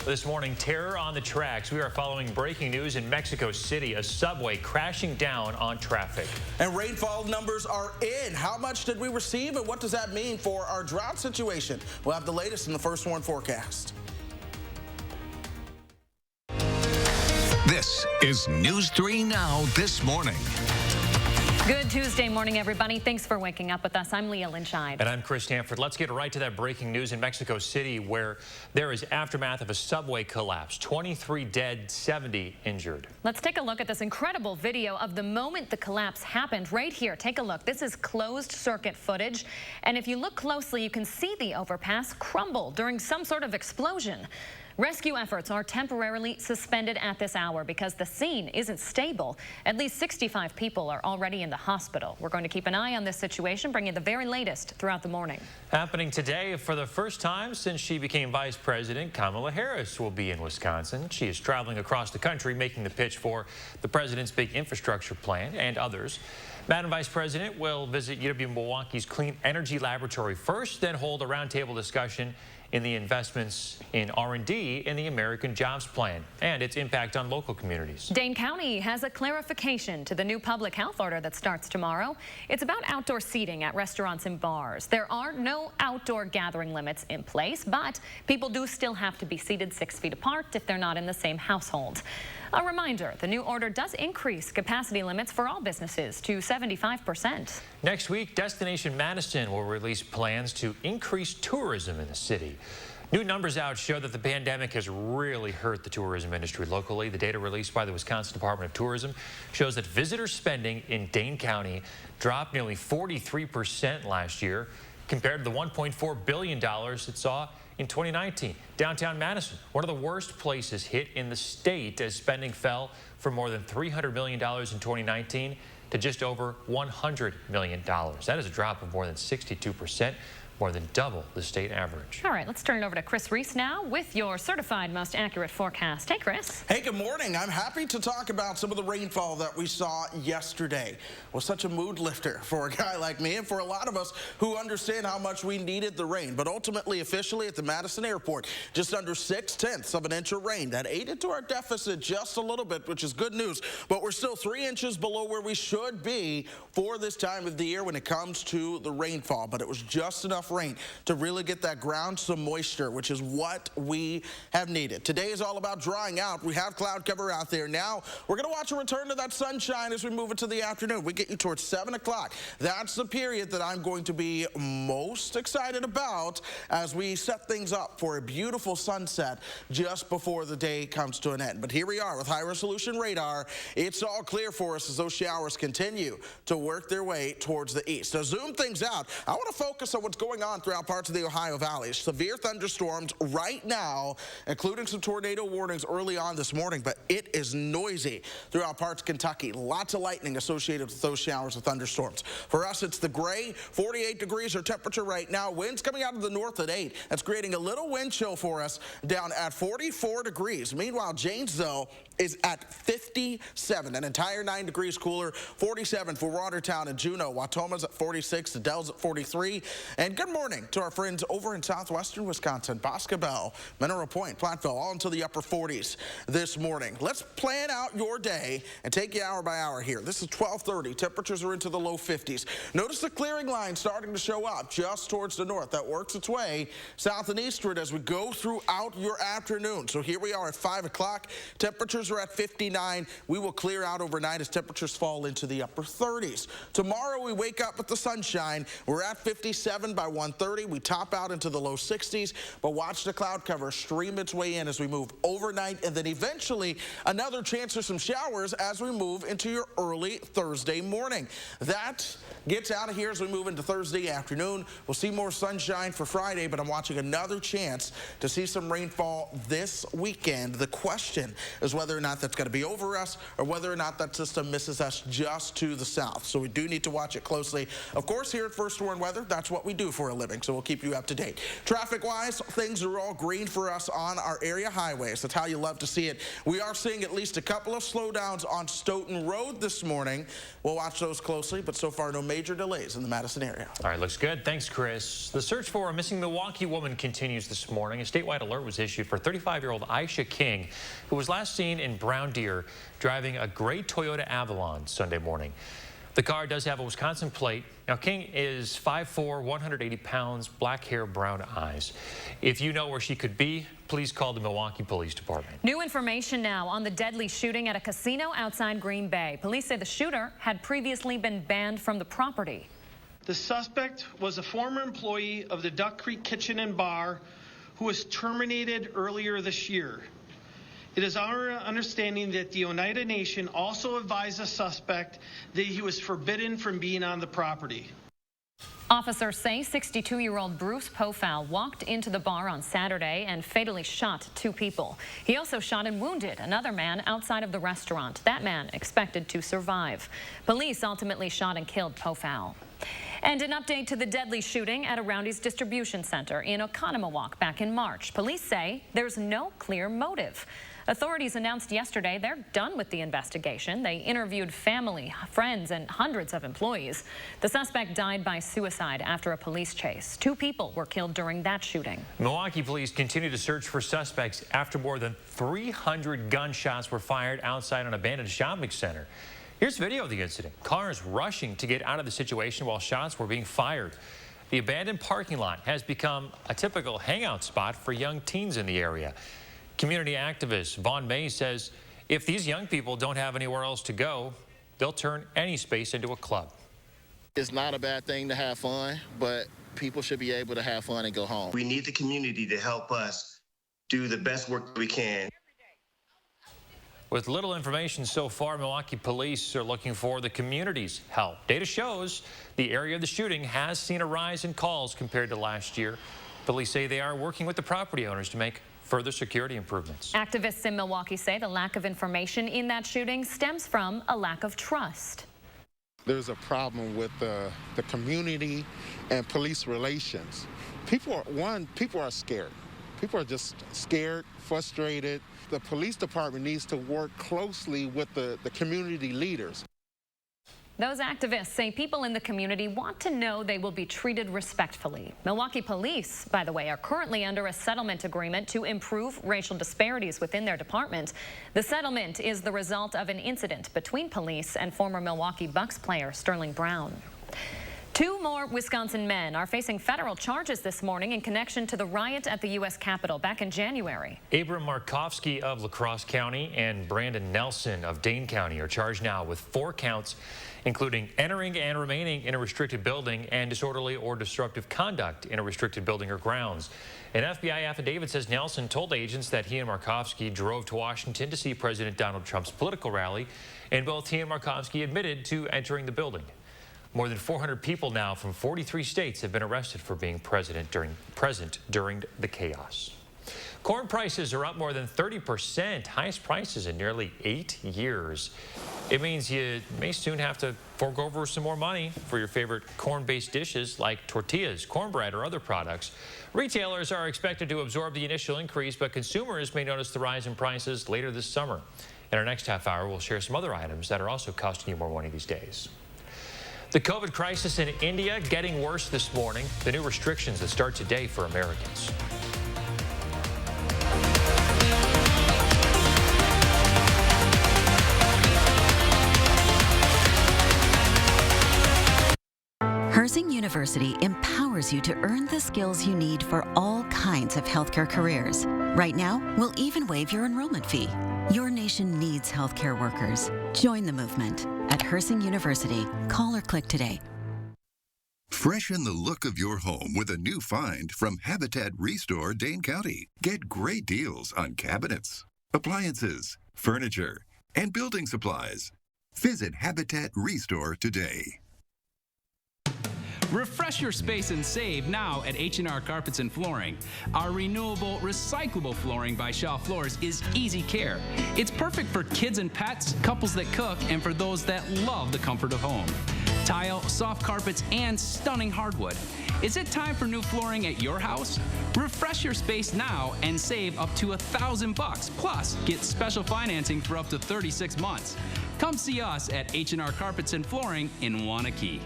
This morning, terror on the tracks. We are following breaking news in Mexico City, a subway crashing down on traffic. And rainfall numbers are in. How much did we receive and what does that mean for our drought situation? We'll have the latest in the First Warn forecast. This is News 3 Now this morning. Good Tuesday morning, everybody. Thanks for waking up with us. I'm Leah Lynchide. And I'm Chris Stanford. Let's get right to that breaking news in Mexico City, where there is aftermath of a subway collapse. 23 dead, 70 injured. Let's take a look at this incredible video of the moment the collapse happened right here. Take a look. This is closed circuit footage. And if you look closely, you can see the overpass crumble during some sort of explosion. Rescue efforts are temporarily suspended at this hour because the scene isn't stable. At least 65 people are already in the hospital. We're going to keep an eye on this situation, bring you the very latest throughout the morning. Happening today, for the first time since she became vice president, Kamala Harris will be in Wisconsin. She is traveling across the country, making the pitch for the president's big infrastructure plan and others. Madam Vice President will visit UW-Milwaukee's Clean Energy Laboratory first, then hold a roundtable discussion in the investments in R&D in the American Jobs Plan and its impact on local communities. Dane County has a clarification to the new public health order that starts tomorrow. It's about outdoor seating at restaurants and bars. There are no outdoor gathering limits in place, but people do still have to be seated 6 feet apart if they're not in the same household. A reminder, the new order does increase capacity limits for all businesses to 75%. Next week, Destination Madison will release plans to increase tourism in the city. New numbers out show that the pandemic has really hurt the tourism industry locally. The data released by the Wisconsin Department of Tourism shows that visitor spending in Dane County dropped nearly 43% last year compared to the $1.4 billion it saw in 2019. Downtown Madison, one of the worst places hit in the state, as spending fell from more than $300 million in 2019 to just over $100 million. That is a drop of more than 62%. More than double the state average. All right, let's turn it over to Chris Reese now with your certified most accurate forecast. Hey, Chris. Hey, good morning. I'm happy to talk about some of the rainfall that we saw yesterday. It was such a mood lifter for a guy like me and for a lot of us who understand how much we needed the rain. But ultimately, officially at the Madison airport, just under 6/10 of an inch of rain. That aided to our deficit just a little bit, which is good news. But we're still 3 inches below where we should be for this time of the year when it comes to the rainfall. But it was just enough rain to really get that ground some moisture, which is what we have needed. Today is all about drying out. We have cloud cover out there. Now we're going to watch a return to that sunshine as we move into the afternoon. We get you towards 7 o'clock. That's the period that I'm going to be most excited about as we set things up for a beautiful sunset just before the day comes to an end. But here we are with high resolution radar. It's all clear for us as those showers continue to work their way towards the east. To zoom things out, I want to focus on what's going on throughout parts of the Ohio Valley. Severe thunderstorms right now, including some tornado warnings early on this morning, but it is noisy throughout parts of Kentucky. Lots of lightning associated with those showers of thunderstorms. For us, it's the gray, 48 degrees our temperature right now. Winds coming out of the north at 8. That's creating a little wind chill for us down at 44 degrees. Meanwhile, Janesville is at 57, an entire 9 degrees cooler. 47 for Watertown and Juneau. Watoma's at 46, Adele's at 43. And good morning to our friends over in southwestern Wisconsin, Boscobel, Mineral Point, Platteville, all into the upper 40s this morning. Let's plan out your day and take you hour by hour here. This is 12:30. Temperatures are into the low 50s. Notice the clearing line starting to show up just towards the north. That works its way south and eastward as we go throughout your afternoon. So here we are at 5 o'clock. Temperatures are at 59. We will clear out overnight as temperatures fall into the upper 30s. Tomorrow we wake up with the sunshine. We're at 57 by 1:30. We top out into the low 60s, but watch the cloud cover stream its way in as we move overnight, and then eventually another chance for some showers as we move into your early Thursday morning. That gets out of here as we move into Thursday afternoon. We'll see more sunshine for Friday, but I'm watching another chance to see some rainfall this weekend. The question is whether whether or not that's going to be over us or whether or not that system misses us just to the south. So we do need to watch it closely. Of course, here at First Warn Weather, that's what we do for a living, so we'll keep you up to date. Traffic-wise, things are all green for us on our area highways. That's how you love to see it. We are seeing at least a couple of slowdowns on Stoughton Road this morning. We'll watch those closely, but so far no major delays in the Madison area. All right, looks good. Thanks, Chris. The search for a missing Milwaukee woman continues this morning. A statewide alert was issued for 35-year-old Aisha King, who was last seen in Brown Deer driving a gray Toyota Avalon Sunday morning. The car does have a Wisconsin plate. Now, King is 5'4", 180 pounds, black hair, brown eyes. If you know where she could be, please call the Milwaukee Police Department. New information now on the deadly shooting at a casino outside Green Bay. Police say the shooter had previously been banned from the property. The suspect was a former employee of the Duck Creek Kitchen and Bar who was terminated earlier this year. It is our understanding that the Oneida Nation also advised the suspect that he was forbidden from being on the property. Officers say 62-year-old Bruce Pofal walked into the bar on Saturday and fatally shot 2 people. He also shot and wounded another man outside of the restaurant. That man expected to survive. Police ultimately shot and killed Pofal. And an update to the deadly shooting at a Roundy's distribution center in Oconomowoc back in March. Police say there's no clear motive. Authorities announced yesterday they're done with the investigation. They interviewed family, friends, and hundreds of employees. The suspect died by suicide after a police chase. 2 people were killed during that shooting. Milwaukee police continue to search for suspects after more than 300 gunshots were fired outside an abandoned shopping center. Here's video of the incident. Cars rushing to get out of the situation while shots were being fired. The abandoned parking lot has become a typical hangout spot for young teens in the area. Community activist Vaughn May says if these young people don't have anywhere else to go, they'll turn any space into a club. It's not a bad thing to have fun, but people should be able to have fun and go home. We need the community to help us do the best work we can. With little information so far, Milwaukee police are looking for the community's help. Data shows the area of the shooting has seen a rise in calls compared to last year. Police say they are working with the property owners to make further security improvements. Activists in Milwaukee say the lack of information in that shooting stems from a lack of trust. There's a problem with the community and police relations. People are scared. People are just scared, frustrated. The police department needs to work closely with the community leaders. Those activists say people in the community want to know they will be treated respectfully. Milwaukee police, by the way, are currently under a settlement agreement to improve racial disparities within their department. The settlement is the result of an incident between police and former Milwaukee Bucks player Sterling Brown. 2 more Wisconsin men are facing federal charges this morning in connection to the riot at the U.S. Capitol back in January. Abram Markovsky of La Crosse County and Brandon Nelson of Dane County are charged now with 4 counts, including entering and remaining in a restricted building and disorderly or disruptive conduct in a restricted building or grounds. An FBI affidavit says Nelson told agents that he and Markovsky drove to Washington to see President Donald Trump's political rally, and both he and Markovsky admitted to entering the building. More than 400 people now from 43 states have been arrested for being present during the chaos. Corn prices are up more than 30%, highest prices in nearly 8 years. It means you may soon have to fork over some more money for your favorite corn-based dishes like tortillas, cornbread, or other products. Retailers are expected to absorb the initial increase, but consumers may notice the rise in prices later this summer. In our next half hour, we'll share some other items that are also costing you more money these days. The COVID crisis in India getting worse this morning. The new restrictions that start today for Americans. Herzing University empowers you to earn the skills you need for all kinds of healthcare careers. Right now, we'll even waive your enrollment fee. Your nation needs healthcare workers. Join the movement at Herzing University. Call or click today. Freshen the look of your home with a new find from Habitat Restore Dane County. Get great deals on cabinets, appliances, furniture, and building supplies. Visit Habitat Restore today. Refresh your space and save now at H&R Carpets and Flooring. Our renewable, recyclable flooring by Shaw Floors is easy care. It's perfect for kids and pets, couples that cook, and for those that love the comfort of home. Tile, soft carpets, and stunning hardwood. Is it time for new flooring at your house? Refresh your space now and save up to $1,000. Plus, get special financing for up to 36 months. Come see us at H&R Carpets and Flooring in Wanakee.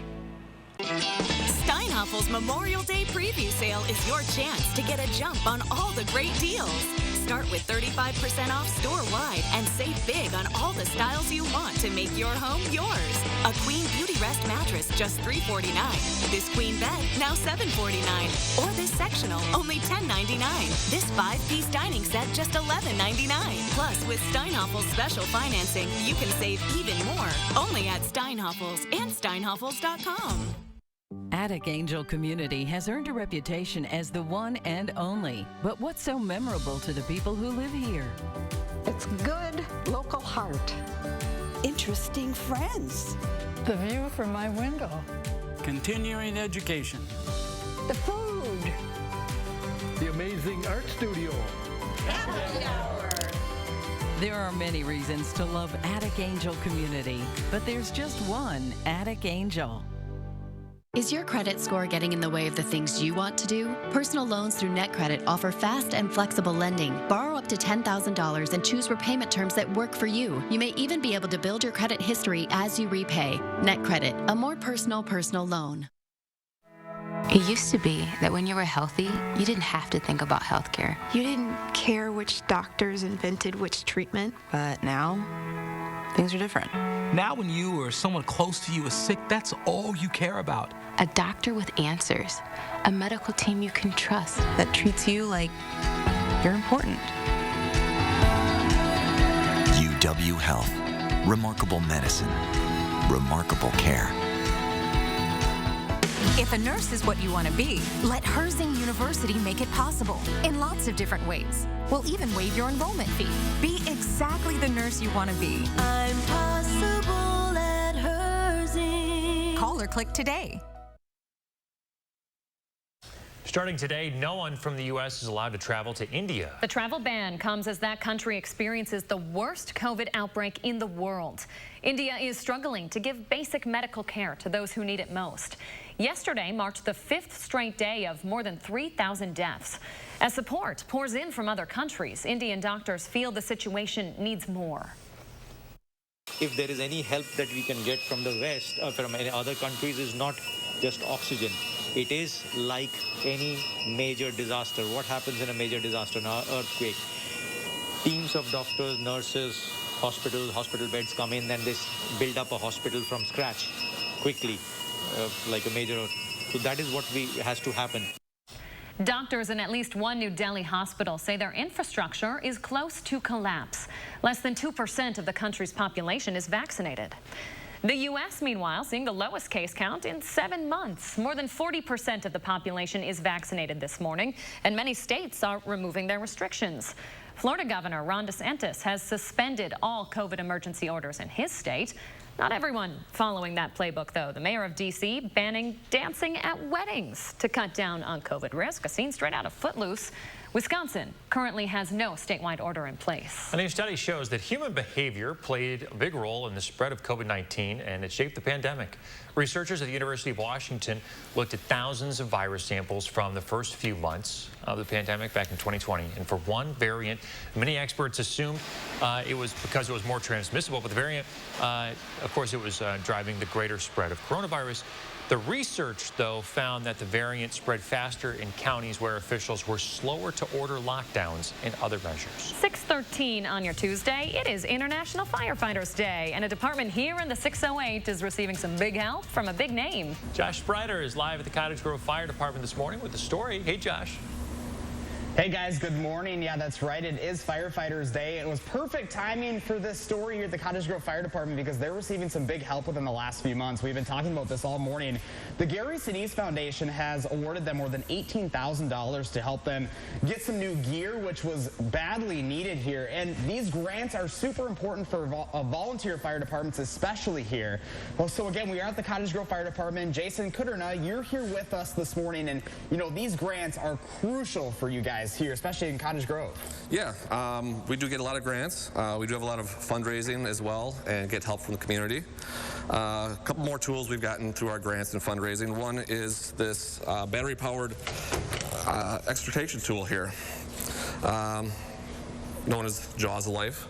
Steinhoffel's Memorial Day preview sale is your chance to get a jump on all the great deals. Start with 35% off store-wide and save big on all the styles you want to make your home yours. A Queen Beauty Rest mattress, just $349. This Queen bed, now $749. Or this sectional, only $10.99. This 5-piece dining set, just $11.99. Plus, with Steinhoffel's special financing, you can save even more. Only at Steinhoffel's and steinhoffels.com. Attic Angel Community has earned a reputation as the one and only. But what's so memorable to the people who live here? It's good local heart. Interesting friends. The view from my window. Continuing education. The food. The amazing art studio. Happy hour. There are many reasons to love Attic Angel Community, but there's just one Attic Angel. Is your credit score getting in the way of the things you want to do? Personal loans through NetCredit offer fast and flexible lending. Borrow up to $10,000 and choose repayment terms that work for you. You may even be able to build your credit history as you repay. NetCredit, a more personal loan. It used to be that when you were healthy, you didn't have to think about healthcare. You didn't care which doctors invented which treatment. But now, things are different. Now when you or someone close to you is sick, that's all you care about. A doctor with answers. A medical team you can trust. That treats you like you're important. UWHealth. Remarkable medicine. Remarkable care. If a nurse is what you want to be, let Herzing University make it possible in lots of different ways. We'll even waive your enrollment fee. Be exactly the nurse you want to be. I'm possible at Herzing. Call or click today. Starting today, no one from the U.S. is allowed to travel to India. The travel ban comes as that country experiences the worst COVID outbreak in the world. India is struggling to give basic medical care to those who need it most. Yesterday marked the 5th straight day of more than 3,000 deaths. As support pours in from other countries, Indian doctors feel the situation needs more. If there is any help that we can get from the West or from any other countries, is not just oxygen. It is like any major disaster. What happens in a major disaster, an earthquake? Teams of doctors, nurses, hospital beds come in and they build up a hospital from scratch quickly, like a major. So that is what has to happen. Doctors in at least one New Delhi hospital say their infrastructure is close to collapse. Less than 2% of the country's population is vaccinated. The U.S., meanwhile, seeing the lowest case count in 7 months. More than 40% of the population is vaccinated this morning, and many states are removing their restrictions. Florida Governor Ron DeSantis has suspended all COVID emergency orders in his state. Not everyone following that playbook, though. The mayor of D.C. banning dancing at weddings to cut down on COVID risk, a scene straight out of Footloose. Wisconsin currently has no statewide order in place. A new study shows that human behavior played a big role in the spread of COVID-19, and it shaped the pandemic. Researchers at the University of Washington looked at thousands of virus samples from the first few months of the pandemic back in 2020. And for one variant, many experts assumed it was because it was more transmissible, but the variant, of course, it was driving the greater spread of coronavirus. The research, though, found that the variant spread faster in counties where officials were slower to order lockdowns and other measures. 6:13 on your Tuesday. It is International Firefighters Day, and a department here in the 608 is receiving some big help from a big name. Josh Sprider is live at the Cottage Grove Fire Department this morning with the story. Hey, Josh. Hey guys, good morning. Yeah, that's right. It is Firefighters Day. It was perfect timing for this story here at the Cottage Grove Fire Department because they're receiving some big help within the last few months. We've been talking about this all morning. The Gary Sinise Foundation has awarded them more than $18,000 to help them get some new gear, which was badly needed here. And these grants are super important for volunteer fire departments, especially here. Well, so again, we are at the Cottage Grove Fire Department. Jason Kuderna, you're here with us this morning, and you know these grants are crucial for you guys here, especially in Cottage Grove. Yeah, we do get a lot of grants. We do have a lot of fundraising as well and get help from the community. A couple more tools we've gotten through our grants and fundraising. One is this battery-powered extrication tool here, known as Jaws of Life.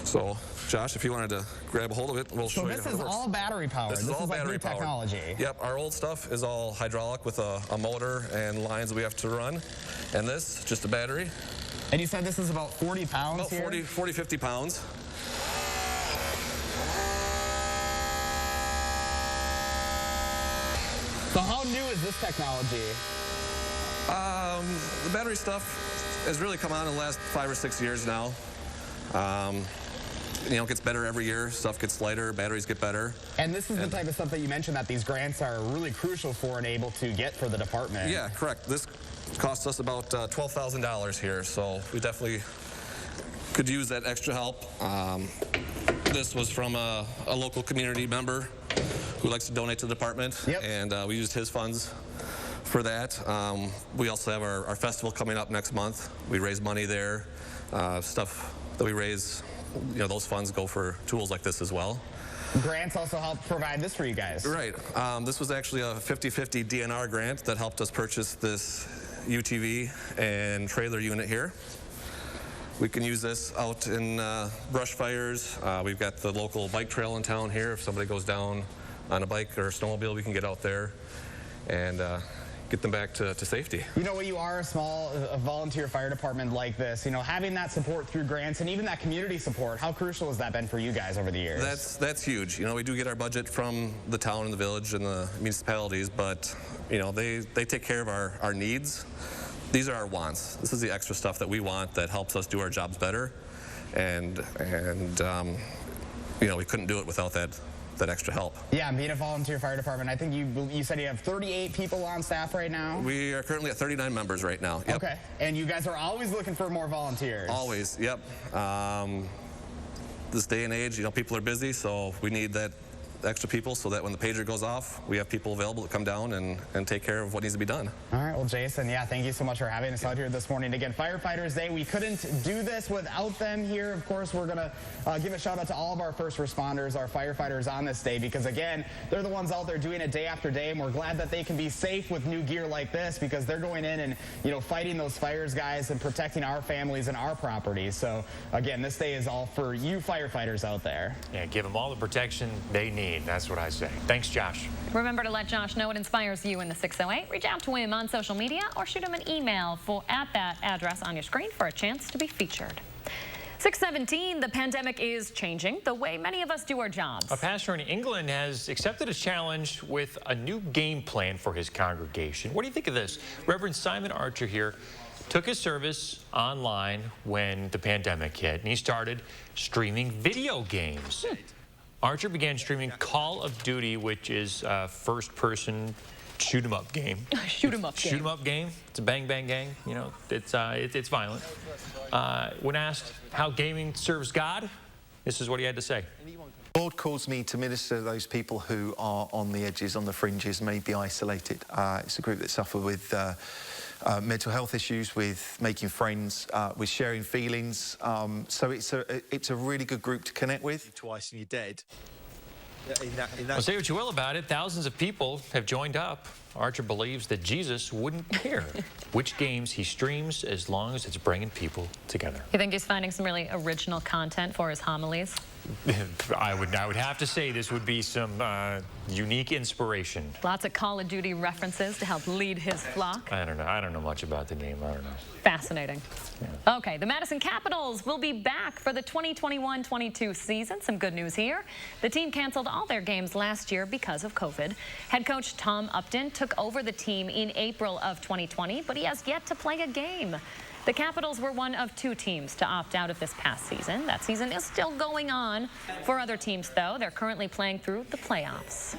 So, Josh, if you wanted to grab a hold of it, we'll show you how it works. So this is all battery-powered. This is all like new battery-powered technology. Yep, our old stuff is all hydraulic with a motor and lines we have to run. And this, just a battery. And you said this is about 40 pounds here? About 40, 50 pounds. So how new is this technology? The battery stuff has really come on in the last 5 or 6 years now. You know, it gets better every year. Stuff gets lighter, batteries get better. And this is the type of stuff that you mentioned that these grants are really crucial for and able to get for the department. Yeah, correct. This cost us about $12,000 here, so we definitely could use that extra help. This was from a local community member who likes to donate to the department, and we used his funds for that. We also have our festival coming up next month. We raise money there. Stuff that we raise, you know, those funds go for tools like this as well. Grants also help provide this for you guys. Right. This was actually a 50-50 DNR grant that helped us purchase this UTV and trailer unit here. We can use this out in brush fires. We've got the local bike trail in town here. If somebody goes down on a bike or a snowmobile, we can get out there and get them back to safety. You know, when you are a volunteer fire department like this, you know, having that support through grants and even that community support, how crucial has that been for you guys over the years? That's huge. You know, we do get our budget from the town and the village and the municipalities, but, you know, they take care of our needs. These are our wants. This is the extra stuff that we want that helps us do our jobs better. And you know, we couldn't do it without that extra help. Yeah, being a volunteer fire department, I think you said you have 38 people on staff right now? We are currently at 39 members right now. Yep. Okay, and you guys are always looking for more volunteers? Always, yep. This day and age, you know, people are busy, so we need that extra people so that when the pager goes off, we have people available to come down and take care of what needs to be done. All right, well, Jason, yeah, thank you so much for having us out here this morning. Again, Firefighters Day, we couldn't do this without them here. Of course, we're going to give a shout out to all of our first responders, our firefighters on this day, because again, they're the ones out there doing it day after day, and we're glad that they can be safe with new gear like this because they're going in and, you know, fighting those fires, guys, and protecting our families and our properties. So again, this day is all for you firefighters out there. Yeah, give them all the protection they need. That's what I say. Thanks, Josh. Remember to let Josh know what inspires you in the 608. Reach out to him on social media or shoot him an email at that address on your screen for a chance to be featured. 617, the pandemic is changing the way many of us do our jobs. A pastor in England has accepted a challenge with a new game plan for his congregation. What do you think of this? Reverend Simon Archer here took his service online when the pandemic hit, and he started streaming video games. Archer began streaming Call of Duty, which is a first-person shoot-'em-up game. Shoot-'em-up game. Shoot-'em-up game. It's a bang-bang gang. You know, it's violent. When asked how gaming serves God, this is what he had to say. The Lord calls me to minister to those people who are on the edges, on the fringes, may be isolated. It's a group that suffer with mental health issues, with making friends, with sharing feelings. So it's a really good group to connect with. Twice and you're dead. Well, say what you will about it, thousands of people have joined up. Archer believes that Jesus wouldn't care which games he streams as long as it's bringing people together. You think he's finding some really original content for his homilies? I would have to say this would be some unique inspiration. Lots of Call of Duty references to help lead his flock. I don't know. I don't know much about the game. I don't know. Fascinating. Yeah. Okay, the Madison Capitals will be back for the 2021-22 season. Some good news here. The team canceled all their games last year because of COVID. Head coach Tom Upton took over the team in April of 2020, but he has yet to play a game. The Capitals were one of 2 teams to opt out of this past season. That season is still going on. For other teams, though, they're currently playing through the playoffs.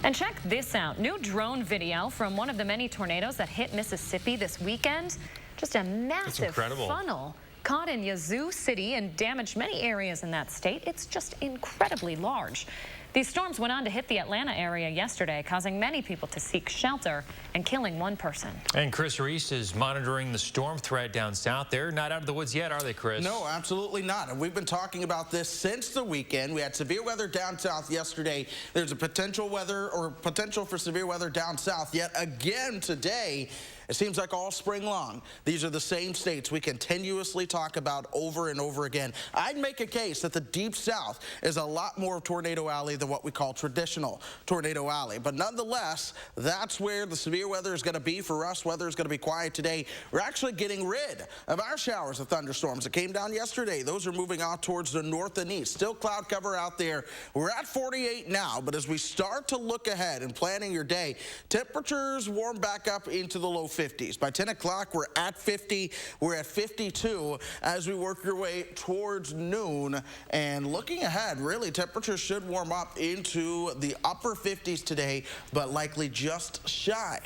And check this out. New drone video from one of the many tornadoes that hit Mississippi this weekend. Just a massive funnel caught in Yazoo City and damaged many areas in that state. It's just incredibly large. These storms went on to hit the Atlanta area yesterday, causing many people to seek shelter and killing 1 person. And Chris Reese is monitoring the storm threat down south. They're not out of the woods yet, are they, Chris? No, absolutely not. And we've been talking about this since the weekend. We had severe weather down south yesterday. There's a potential for severe weather down south yet again today. It seems like all spring long, these are the same states we continuously talk about over and over again. I'd make a case that the Deep South is a lot more Tornado Alley than what we call traditional Tornado Alley. But nonetheless, that's where the severe weather is going to be for us. Weather is going to be quiet today. We're actually getting rid of our showers of thunderstorms that came down yesterday. Those are moving out towards the north and east. Still cloud cover out there. We're at 48 now, but as we start to look ahead and planning your day, temperatures warm back up into the low 50s. By 10 o'clock, we're at 50. We're at 52 as we work your way towards noon. And looking ahead, really, temperatures should warm up into the upper 50s today, but likely just shy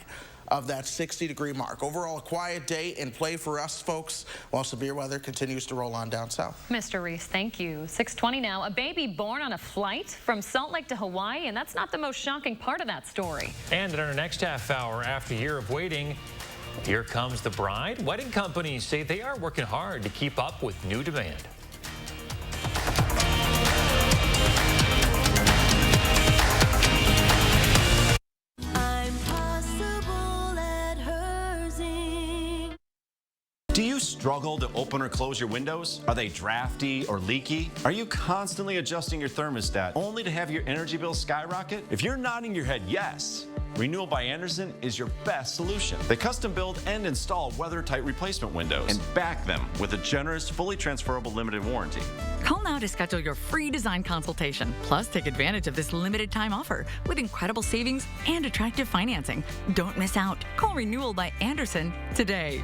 of that 60-degree mark. Overall, a quiet day in play for us, folks, while severe weather continues to roll on down south. Mr. Reese, thank you. 6:20 now. A baby born on a flight from Salt Lake to Hawaii, and that's not the most shocking part of that story. And in our next half hour, after a year of waiting, here comes the bride. Wedding companies say they are working hard to keep up with new demand. Do you struggle to open or close your windows? Are they drafty or leaky? Are you constantly adjusting your thermostat only to have your energy bill skyrocket? If you're nodding your head yes, Renewal by Anderson is your best solution. They custom build and install weather-tight replacement windows and back them with a generous, fully transferable limited warranty. Call now to schedule your free design consultation. Plus, take advantage of this limited time offer with incredible savings and attractive financing. Don't miss out. Call Renewal by Anderson today.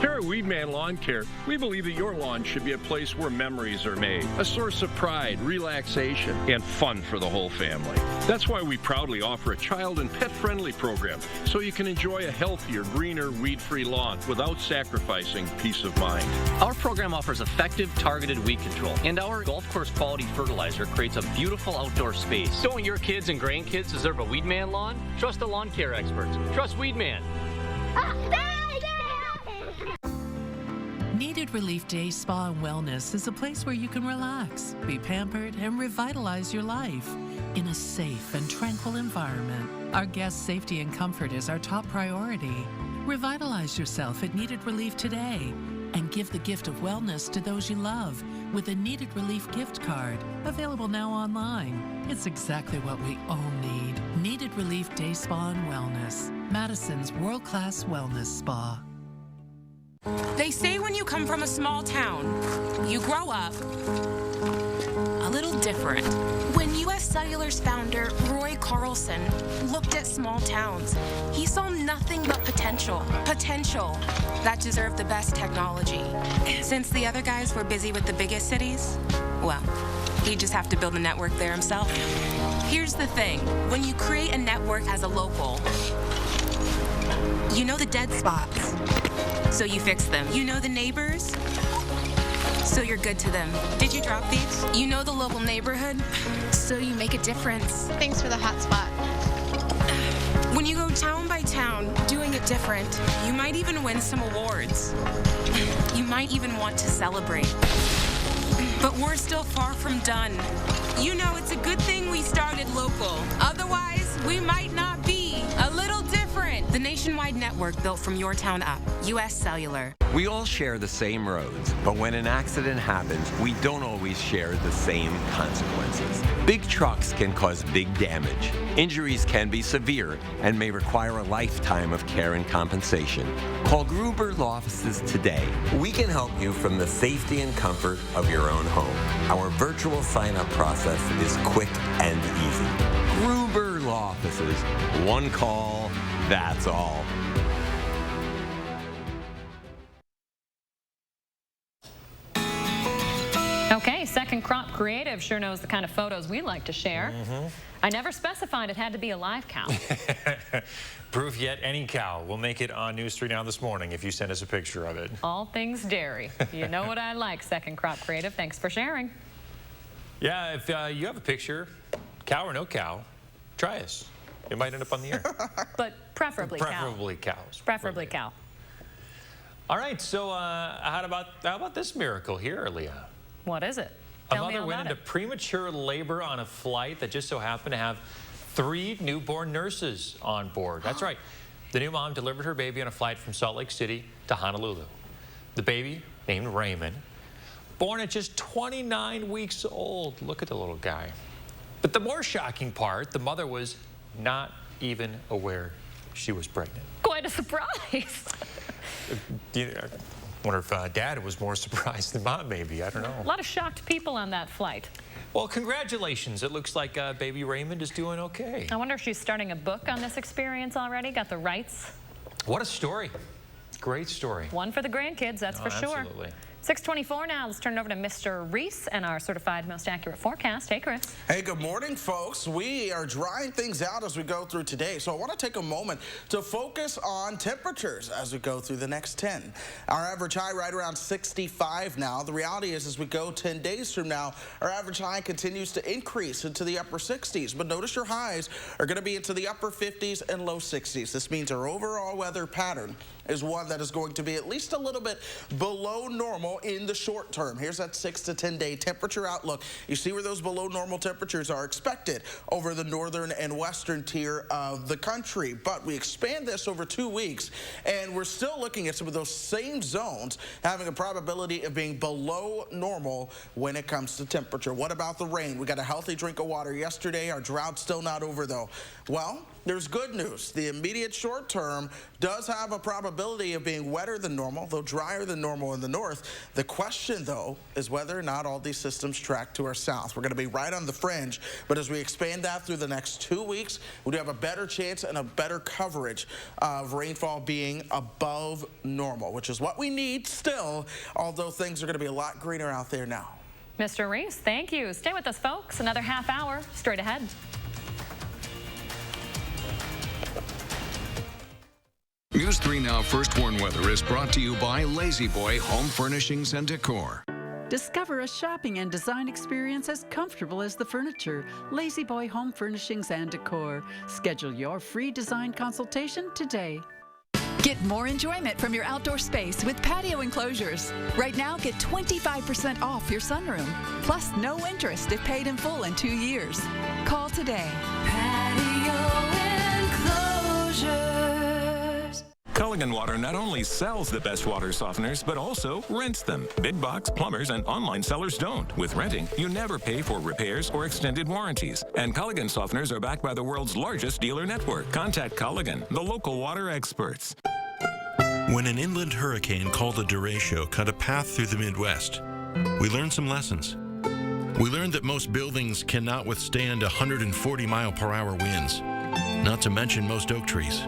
Here at Weedman Lawn Care, we believe that your lawn should be a place where memories are made, a source of pride, relaxation, and fun for the whole family. That's why we proudly offer a child and pet-friendly program so you can enjoy a healthier, greener, weed-free lawn without sacrificing peace of mind. Our program offers effective, targeted weed control, and our golf course quality fertilizer creates a beautiful outdoor space. Don't your kids and grandkids deserve a Weedman lawn? Trust the lawn care experts. Trust Weedman. Needed Relief Day Spa and Wellness is a place where you can relax, be pampered, and revitalize your life in a safe and tranquil environment. Our guests' safety and comfort is our top priority. Revitalize yourself at Needed Relief today and give the gift of wellness to those you love with a Needed Relief gift card, available now online. It's exactly what we all need. Needed Relief Day Spa and Wellness, Madison's world-class wellness spa. They say when you come from a small town, you grow up a little different. When U.S. Cellular's founder, Roy Carlson, looked at small towns, he saw nothing but potential. Potential that deserved the best technology. Since the other guys were busy with the biggest cities, well, he'd just have to build a network there himself. Here's the thing. When you create a network as a local, you know the dead spots, so you fix them. You know the neighbors, so you're good to them. Did you drop these? You know the local neighborhood, so you make a difference. Thanks for the hot spot. When you go town by town, doing it different, you might even win some awards. You might even want to celebrate. But we're still far from done. You know, it's a good thing we started local. Otherwise, we might not be. A little different. The nationwide network built from your town up. U.S. Cellular. We all share the same roads, but when an accident happens, we don't always share the same consequences. Big trucks can cause big damage. Injuries can be severe and may require a lifetime of care and compensation. Call Gruber Law Offices today. We can help you from the safety and comfort of your own home. Our virtual sign-up process is quick and easy. Gruber Law Offices. One call, that's all. Second Crop Creative sure knows the kind of photos we like to share. I never specified it had to be a live cow. Proof yet any cow. We'll make it on News 3 Now this morning if you send us a picture of it. All things dairy. You know what I like, Second Crop Creative. Thanks for sharing. Yeah, if you have a picture, cow or no cow, try us. It might end up on the air. But preferably cow. Preferably cows. Preferably cow. All right, so how about this miracle here, Leah? What is it? A mother went into premature labor on a flight that just so happened to have 3 newborn nurses on board. That's right. The new mom delivered her baby on a flight from Salt Lake City to Honolulu. The baby, named Raymond, born at just 29 weeks old. Look at the little guy. But the more shocking part, the mother was not even aware she was pregnant. Quite a surprise. I wonder if Dad was more surprised than Mom, maybe. I don't know. A lot of shocked people on that flight. Well, congratulations. It looks like baby Raymond is doing okay. I wonder if she's starting a book on this experience already. Got the rights. What a story. Great story. One for the grandkids, that's for sure. Absolutely. 6:24 now. Let's turn it over to Mr. Reese and our certified most accurate forecast. Hey, Chris. Hey, good morning, folks. We are drying things out as we go through today, so I want to take a moment to focus on temperatures as we go through the next 10. Our average high right around 65 now. The reality is, as we go 10 days from now, our average high continues to increase into the upper 60s, but notice your highs are going to be into the upper 50s and low 60s. This means our overall weather pattern is one that is going to be at least a little bit below normal in the short term. Here's that 6 to 10 day temperature outlook. You see where those below normal temperatures are expected over the northern and western tier of the country. But we expand this over 2 weeks, and we're still looking at some of those same zones having a probability of being below normal when it comes to temperature. What about the rain? We got a healthy drink of water yesterday. Our drought's still not over, though. Well, there's good news. The immediate short term does have a probability of being wetter than normal, though drier than normal in the north. The question, though, is whether or not all these systems track to our south. We're going to be right on the fringe, but as we expand that through the next 2 weeks, we do have a better chance and a better coverage of rainfall being above normal, which is what we need still, although things are going to be a lot greener out there now. Mr. Reese, thank you. Stay with us, folks. Another half hour straight ahead. News 3 Now First Warn Weather is brought to you by Lazy Boy Home Furnishings and Decor. Discover a shopping and design experience as comfortable as the furniture. Lazy Boy Home Furnishings and Decor. Schedule your free design consultation today. Get more enjoyment from your outdoor space with patio enclosures. Right now, get 25% off your sunroom, plus no interest if paid in full in 2 years. Call today. Patio enclosures. Culligan Water not only sells the best water softeners, but also rents them. Big box plumbers and online sellers don't. With renting, you never pay for repairs or extended warranties. And Culligan softeners are backed by the world's largest dealer network. Contact Culligan, the local water experts. When an inland hurricane called the derecho cut a path through the Midwest, we learned some lessons. We learned that most buildings cannot withstand 140-mile-per-hour winds, not to mention most oak trees.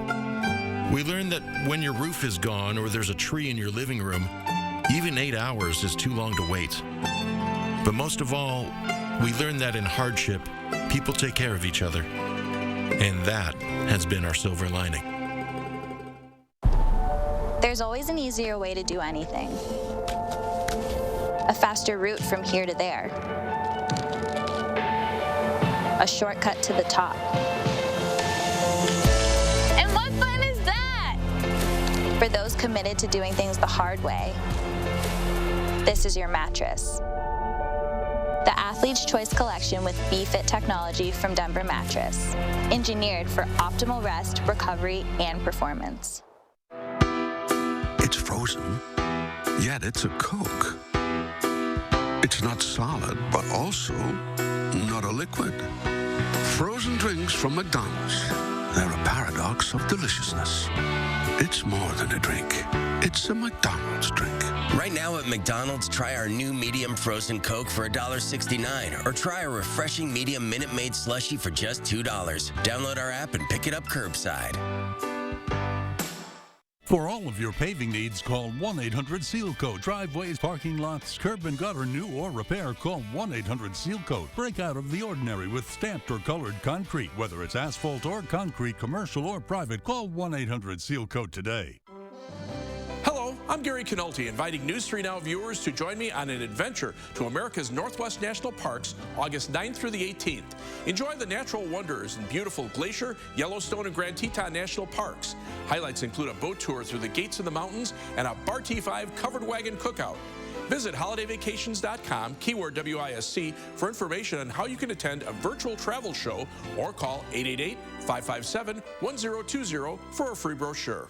We learned that when your roof is gone or there's a tree in your living room, even 8 hours is too long to wait. But most of all, we learned that in hardship, people take care of each other. And that has been our silver lining. There's always an easier way to do anything. A faster route from here to there. A shortcut to the top. For those committed to doing things the hard way, this is your mattress. The Athlete's Choice Collection with B-Fit technology from Denver Mattress. Engineered for optimal rest, recovery, and performance. It's frozen, yet it's a Coke. It's not solid, but also not a liquid. Frozen drinks from McDonald's. They're a paradox of deliciousness. It's more than a drink. It's a McDonald's drink. Right now at McDonald's, try our new medium frozen Coke for $1.69, or try a refreshing medium Minute Maid slushie for just $2. Download our app and pick it up curbside. For all of your paving needs, call 1-800-SEAL-COAT. Driveways, parking lots, curb and gutter, new or repair, call 1-800-SEAL-COAT. Break out of the ordinary with stamped or colored concrete. Whether it's asphalt or concrete, commercial or private, call 1-800-SEAL-COAT today. Hello, I'm Gary Canulti, inviting News 3 Now viewers to join me on an adventure to America's Northwest National Parks, August 9th through the 18th. Enjoy the natural wonders in beautiful Glacier, Yellowstone, and Grand Teton National Parks. Highlights include a boat tour through the gates of the mountains and a Bar T5 covered wagon cookout. Visit holidayvacations.com, keyword WISC, for information on how you can attend a virtual travel show or call 888-557-1020 for a free brochure.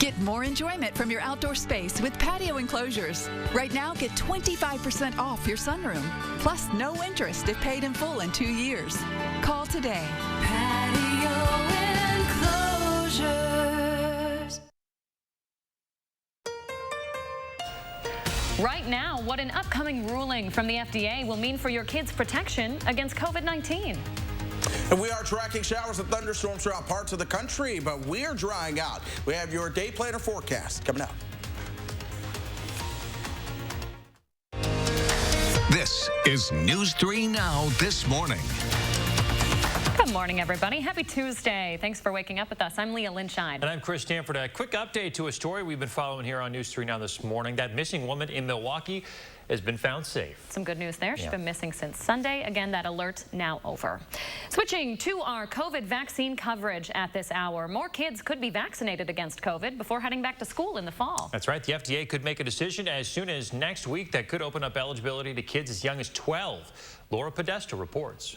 Get more enjoyment from your outdoor space with patio enclosures. Right now, get 25% off your sunroom, plus no interest if paid in full in 2 years. Call today. Patio enclosures. Right now, what an upcoming ruling from the FDA will mean for your kids' protection against COVID-19. And we are tracking showers and thunderstorms throughout parts of the country, but we're drying out. We have your day planner forecast coming up. This is News 3 Now This Morning. Good morning, everybody. Happy Tuesday. Thanks for waking up with us. I'm Leah Lynchine. And I'm Chris Stanford. A quick update to a story we've been following here on News 3 Now this morning. That missing woman in Milwaukee has been found safe. Some good news there. She's been missing since Sunday. Again, that alert now over. Switching to our COVID vaccine coverage at this hour. More kids could be vaccinated against COVID before heading back to school in the fall. That's right. The FDA could make a decision as soon as next week that could open up eligibility to kids as young as 12. Laura Podesta reports.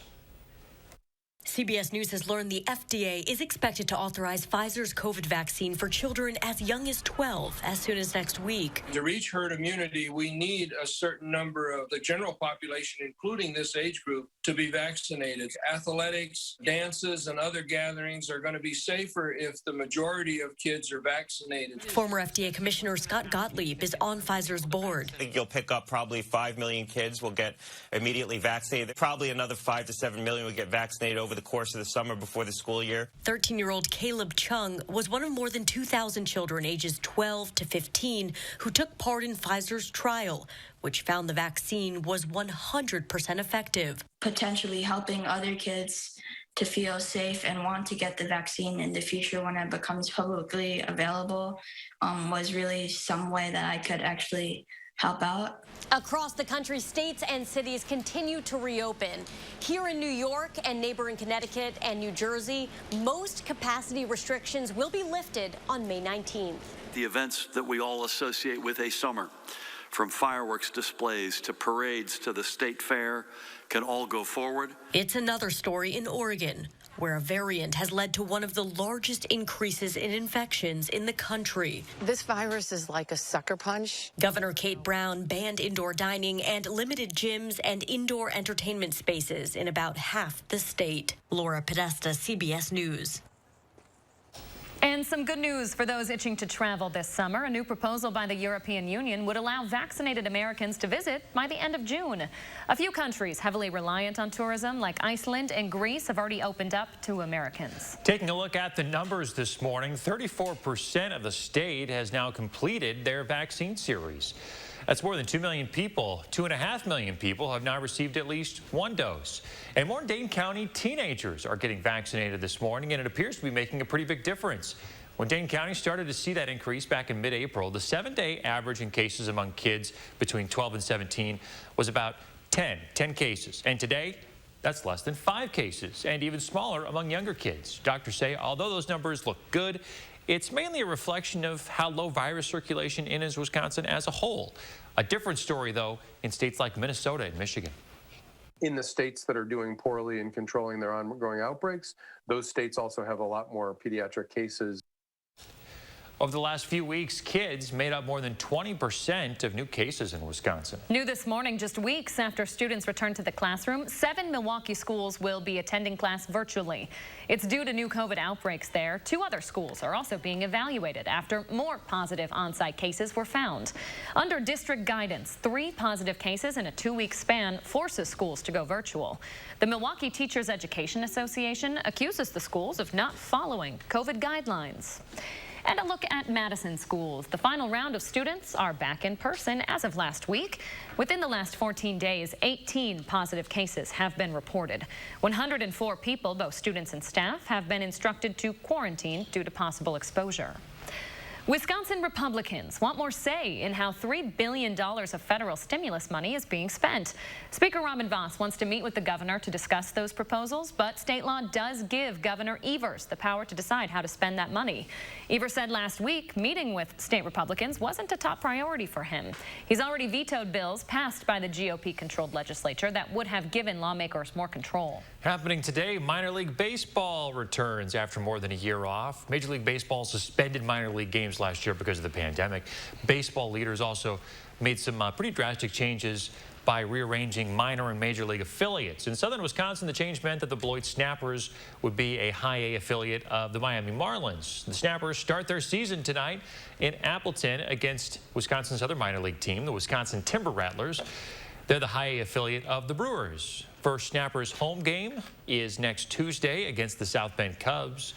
CBS News has learned the FDA is expected to authorize Pfizer's COVID vaccine for children as young as 12 as soon as next week. To reach herd immunity, we need a certain number of the general population, including this age group, to be vaccinated. Athletics, dances, and other gatherings are going to be safer if the majority of kids are vaccinated. Former FDA Commissioner Scott Gottlieb is on Pfizer's board. I think you'll pick up probably 5 million kids will get immediately vaccinated. Probably another 5 to 7 million will get vaccinated over the course of the summer before the school year. 13-year-old Caleb Chung was one of more than 2,000 children ages 12 to 15 who took part in Pfizer's trial, which found the vaccine was 100% effective. Potentially helping other kids to feel safe and want to get the vaccine in the future when it becomes publicly available was really some way that I could actually help out. Across the country, states and cities continue to reopen. Here in New York and neighboring Connecticut and New Jersey, most capacity restrictions will be lifted on May 19th. The events that we all associate with a summer, from fireworks displays to parades to the state fair, can all go forward. It's another story in Oregon, where a variant has led to one of the largest increases in infections in the country. This virus is like a sucker punch. Governor Kate Brown banned indoor dining and limited gyms and indoor entertainment spaces in about half the state. Laura Podesta, CBS News. And some good news for those itching to travel this summer. A new proposal by the European Union would allow vaccinated Americans to visit by the end of June. A few countries heavily reliant on tourism, like Iceland and Greece, have already opened up to Americans. Taking a look at the numbers this morning, 34% of the state has now completed their vaccine series. That's more than 2 million people. 2.5 million people have now received at least one dose. And more Dane County teenagers are getting vaccinated this morning, and it appears to be making a pretty big difference. When Dane County started to see that increase back in mid-April, the 7-day average in cases among kids between 12 and 17 was about 10 cases. And today, that's less than 5 cases, and even smaller among younger kids. Doctors say although those numbers look good, it's mainly a reflection of how low virus circulation is Wisconsin as a whole. A different story, though, in states like Minnesota and Michigan. In the states that are doing poorly in controlling their ongoing outbreaks, those states also have a lot more pediatric cases. Over the last few weeks, kids made up more than 20% of new cases in Wisconsin. New this morning, just weeks after students returned to the classroom, 7 Milwaukee schools will be attending class virtually. It's due to new COVID outbreaks there. 2 other schools are also being evaluated after more positive on-site cases were found. Under district guidance, 3 positive cases in a 2-week span forces schools to go virtual. The Milwaukee Teachers Education Association accuses the schools of not following COVID guidelines. And a look at Madison schools. The final round of students are back in person as of last week. Within the last 14 days, 18 positive cases have been reported. 104 people, both students and staff, have been instructed to quarantine due to possible exposure. Wisconsin Republicans want more say in how $3 billion of federal stimulus money is being spent. Speaker Robin Vos wants to meet with the governor to discuss those proposals, but state law does give Governor Evers the power to decide how to spend that money. Evers said last week meeting with state Republicans wasn't a top priority for him. He's already vetoed bills passed by the GOP-controlled legislature that would have given lawmakers more control. Happening today, minor league baseball returns after more than a year off. Major League Baseball suspended minor league games last year because of the pandemic. Baseball leaders also made some pretty drastic changes by rearranging minor and major league affiliates. In southern Wisconsin, the change meant that the Beloit Snappers would be a high A affiliate of the Miami Marlins. The Snappers start their season tonight in Appleton against Wisconsin's other minor league team, the Wisconsin Timber Rattlers. They're the high A affiliate of the Brewers. First Snappers home game is next Tuesday against the South Bend Cubs.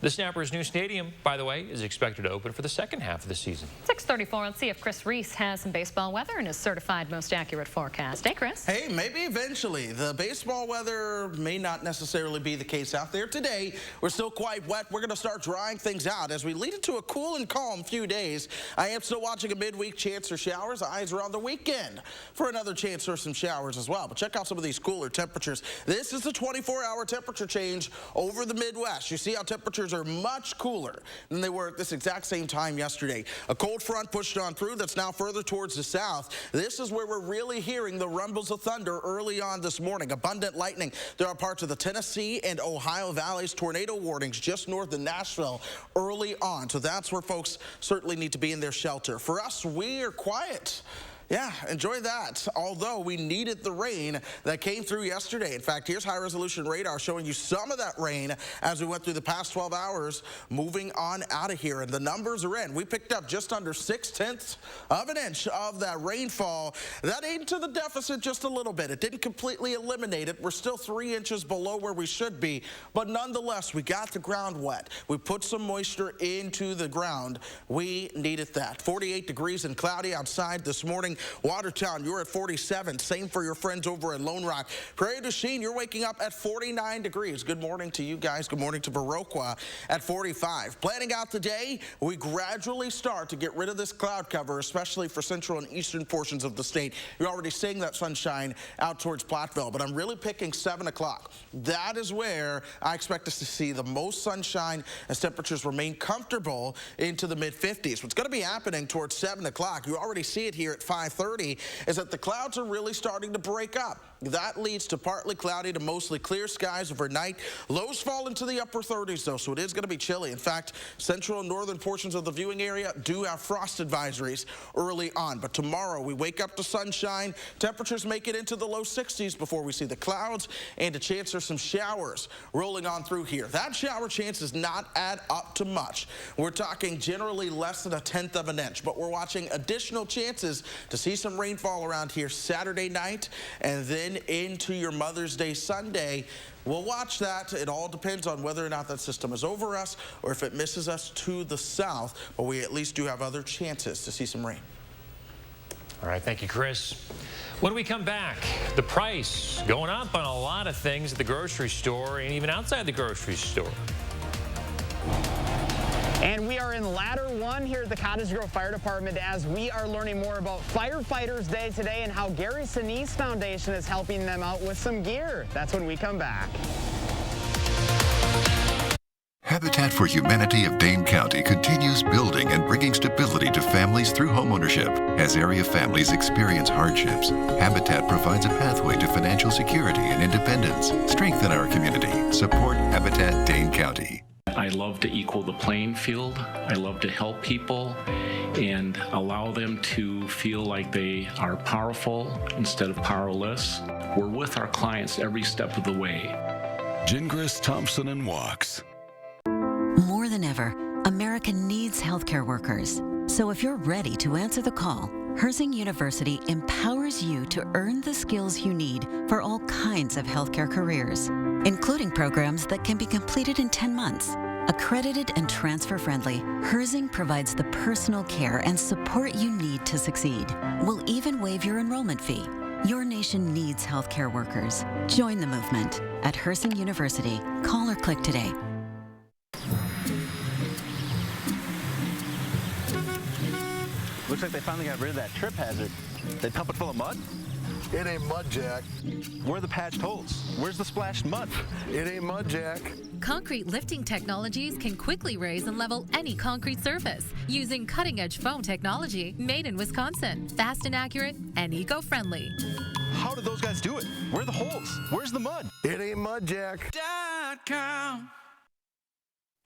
The Snappers' new stadium, by the way, is expected to open for the second half of the season. 6:34. Let's see if Chris Reese has some baseball weather in his certified most accurate forecast. Hey, Chris. Hey, maybe eventually. The baseball weather may not necessarily be the case out there today. We're still quite wet. We're going to start drying things out as we lead into a cool and calm few days. I am still watching a midweek chance for showers. Eyes are on the weekend for another chance for some showers as well. But check out some of these cooler temperatures. This is the 24-hour temperature change over the Midwest. You see how temperatures are much cooler than they were at this exact same time yesterday. A cold front pushed on through that's now further towards the south. This is where we're really hearing the rumbles of thunder early on this morning. Abundant lightning. There are parts of the Tennessee and Ohio valleys. Tornado warnings just north of Nashville early on. So that's where folks certainly need to be in their shelter. For us, we are quiet. Yeah, enjoy that. Although we needed the rain that came through yesterday. In fact, here's high-resolution radar showing you some of that rain as we went through the past 12 hours, moving on out of here. And the numbers are in. We picked up just under 6/10 of an inch of that rainfall. That ate to the deficit just a little bit. It didn't completely eliminate it. We're still 3 inches below where we should be. But nonetheless, we got the ground wet. We put some moisture into the ground. We needed that. 48 degrees and cloudy outside this morning. Watertown, you're at 47. Same for your friends over at Lone Rock. Prairie du Chien, you're waking up at 49 degrees. Good morning to you guys. Good morning to Viroqua at 45. Planning out the day, we gradually start to get rid of this cloud cover, especially for central and eastern portions of the state. You're already seeing that sunshine out towards Platteville, but I'm really picking 7 o'clock. That is where I expect us to see the most sunshine as temperatures remain comfortable into the mid-50s. What's going to be happening towards 7 o'clock, you already see it here at 5:30, is that the clouds are really starting to break up. That leads to partly cloudy to mostly clear skies overnight. Lows fall into the upper 30s, though, so it is going to be chilly. In fact, central and northern portions of the viewing area do have frost advisories early on. But tomorrow, we wake up to sunshine. Temperatures make it into the low 60s before we see the clouds and a chance for some showers rolling on through here. That shower chance does not add up to much. We're talking generally less than 1/10 of an inch, but we're watching additional chances to see some rainfall around here Saturday night and then into your Mother's Day Sunday. We'll watch that. It all depends on whether or not that system is over us or if it misses us to the south, but we at least do have other chances to see some rain. All right, thank you, Chris. When we come back, the price going up on a lot of things at the grocery store and even outside the grocery store. And we are in Ladder 1 here at the Cottage Grove Fire Department as we are learning more about Firefighters Day today and how Gary Sinise Foundation is helping them out with some gear. That's when we come back. Habitat for Humanity of Dane County continues building and bringing stability to families through homeownership. As area families experience hardships, Habitat provides a pathway to financial security and independence. Strengthen our community. Support Habitat Dane County. I love to equal the playing field. I love to help people and allow them to feel like they are powerful instead of powerless. We're with our clients every step of the way. Gingras, Thompson and Walks. More than ever, America needs healthcare workers. So if you're ready to answer the call, Herzing University empowers you to earn the skills you need for all kinds of healthcare careers, including programs that can be completed in 10 months. Accredited and transfer-friendly, Herzing provides the personal care and support you need to succeed. We'll even waive your enrollment fee. Your nation needs healthcare workers. Join the movement at Herzing University. Call or click today. Looks like they finally got rid of that trip hazard. They pump it full of mud? It ain't mud, Jack. Where are the patched holes? Where's the splashed mud? It ain't mud, Jack. Concrete lifting technologies can quickly raise and level any concrete surface using cutting-edge foam technology made in Wisconsin. Fast and accurate and eco-friendly. How did those guys do it? Where are the holes? Where's the mud? It ain't mud, Jack.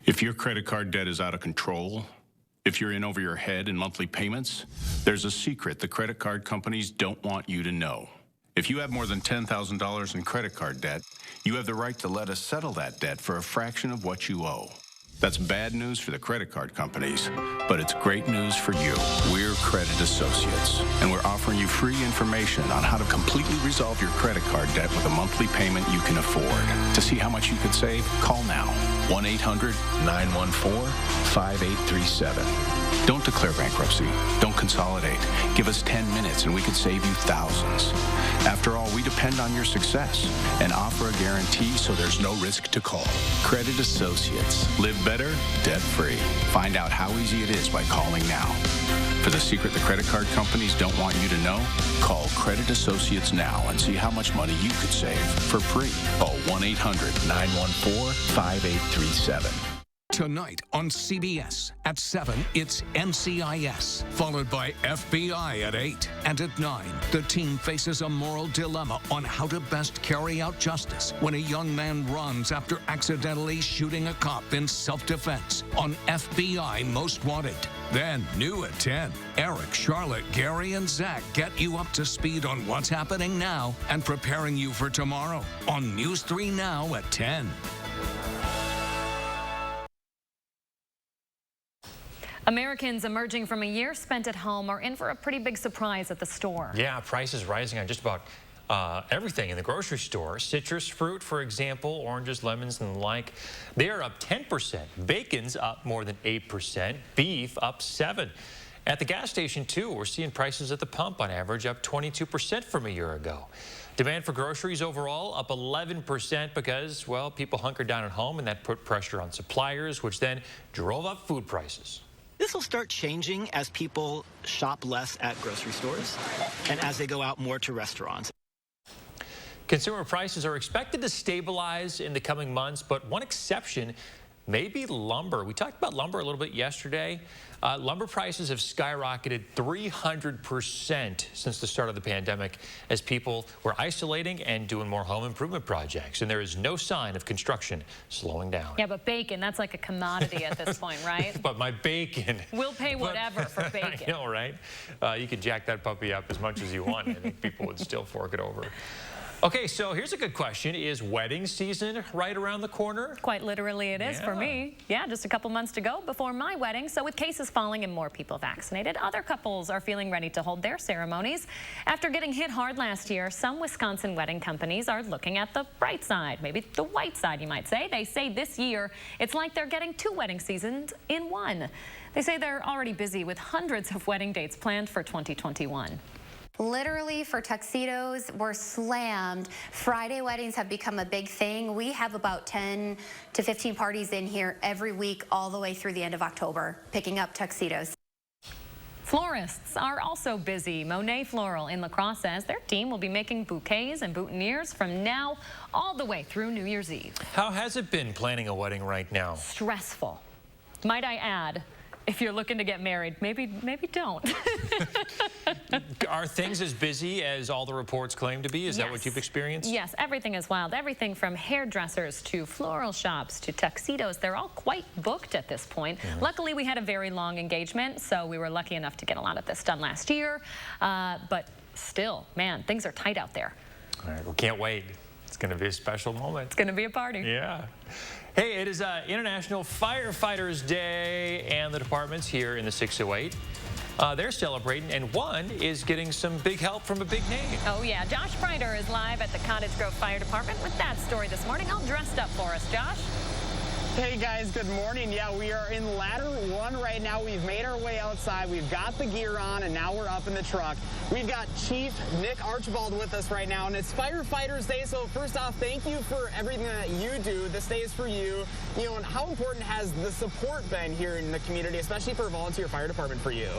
If your credit card debt is out of control, if you're in over your head in monthly payments, there's a secret the credit card companies don't want you to know. If you have more than $10,000 in credit card debt, you have the right to let us settle that debt for a fraction of what you owe. That's bad news for the credit card companies, but it's great news for you. We're Credit Associates, and we're offering you free information on how to completely resolve your credit card debt with a monthly payment you can afford. To see how much you could save, call now. 1-800-914-5837. Don't declare bankruptcy. Don't consolidate. Give us 10 minutes and we could save you thousands. After all, we depend on your success and offer a guarantee so there's no risk to call. Credit Associates. Live better, debt-free. Find out how easy it is by calling now. For the secret the credit card companies don't want you to know, call Credit Associates now and see how much money you could save for free. Call 1-800-914-5837. Tonight on CBS at 7, it's NCIS, followed by FBI at 8. And at 9, the team faces a moral dilemma on how to best carry out justice when a young man runs after accidentally shooting a cop in self-defense on FBI Most Wanted. Then, new at 10, Eric, Charlotte, Gary, and Zach get you up to speed on what's happening now and preparing you for tomorrow on News 3 Now at 10. Americans emerging from a year spent at home are in for a pretty big surprise at the store. Yeah, prices rising on just about everything in the grocery store. Citrus fruit, for example, oranges, lemons, and the like, they are up 10%. Bacon's up more than 8%. Beef up 7%. At the gas station, too, we're seeing prices at the pump on average up 22% from a year ago. Demand for groceries overall up 11% because, well, people hunkered down at home and that put pressure on suppliers, which then drove up food prices. This will start changing as people shop less at grocery stores and as they go out more to restaurants. Consumer prices are expected to stabilize in the coming months, but one exception may be lumber. We talked about lumber a little bit yesterday. Lumber prices have skyrocketed 300% since the start of the pandemic as people were isolating and doing more home improvement projects. And there is no sign of construction slowing down. Yeah, but bacon, that's like a commodity at this point, right? But my bacon. We'll pay whatever for bacon. I know, right? You could jack that puppy up as much as you want. I think people would still fork it over. Okay, so here's a good question. Is wedding season right around the corner? Quite literally it is for me. Yeah, just a couple months to go before my wedding. So with cases falling and more people vaccinated, other couples are feeling ready to hold their ceremonies. After getting hit hard last year, some Wisconsin wedding companies are looking at the bright side, maybe the white side, you might say. They say this year it's like they're getting 2 wedding seasons in one. They say they're already busy with hundreds of wedding dates planned for 2021. Literally, for tuxedos, we're slammed. Friday weddings have become a big thing. We have about 10 to 15 parties in here every week all the way through the end of October, picking up tuxedos. Florists are also busy. Monet Floral in La Crosse says their team will be making bouquets and boutonnieres from now all the way through New Year's Eve. How has it been planning a wedding right now? Stressful. Might I add, if you're looking to get married, maybe don't. Are things as busy as all the reports claim to be? Is that what you've experienced? Yes, everything is wild. Everything from hairdressers to floral shops to tuxedos. They're all quite booked at this point. Luckily, we had a very long engagement, so we were lucky enough to get a lot of this done last year. But still, man, things are tight out there. All right, we can't wait. It's going to be a special moment. It's going to be a party. Yeah. Hey, it is International Firefighters Day, and the departments here in the 608, they're celebrating, and one is getting some big help from a big name. Oh, yeah. Josh Breider is live at the Cottage Grove Fire Department with that story this morning. All dressed up for us, Josh. Hey guys, good morning. Yeah, we are in ladder 1 right now. We've made our way outside. We've got the gear on, and now we're up in the truck. We've got Chief Nick Archibald with us right now, and it's Firefighters Day. So first off, thank you for everything that you do. This day is for you. You know, and how important has the support been here in the community, especially for a volunteer fire department for you?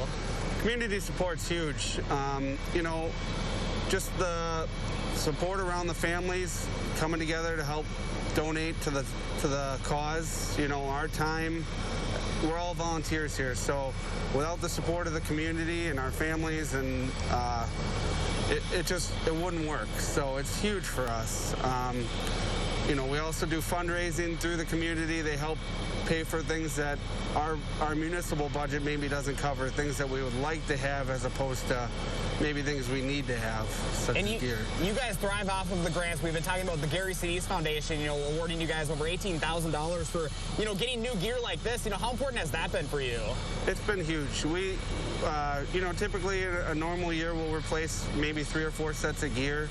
Community support's huge. You know, just the support around the families coming together to help donate to the cause. You know, our time, we're all volunteers here, so without the support of the community and our families, and it wouldn't work. So it's huge for us. You know, we also do fundraising through the community. They help pay for things that our municipal budget maybe doesn't cover, things that we would like to have as opposed to maybe things we need to have, such as gear. You guys thrive off of the grants. We've been talking about the Gary Sinise Foundation, you know, awarding you guys over $18,000 for, you know, getting new gear like this. You know, how important has that been for you? It's been huge. We, you know, typically in a normal year we'll replace maybe 3 or 4 sets of gear.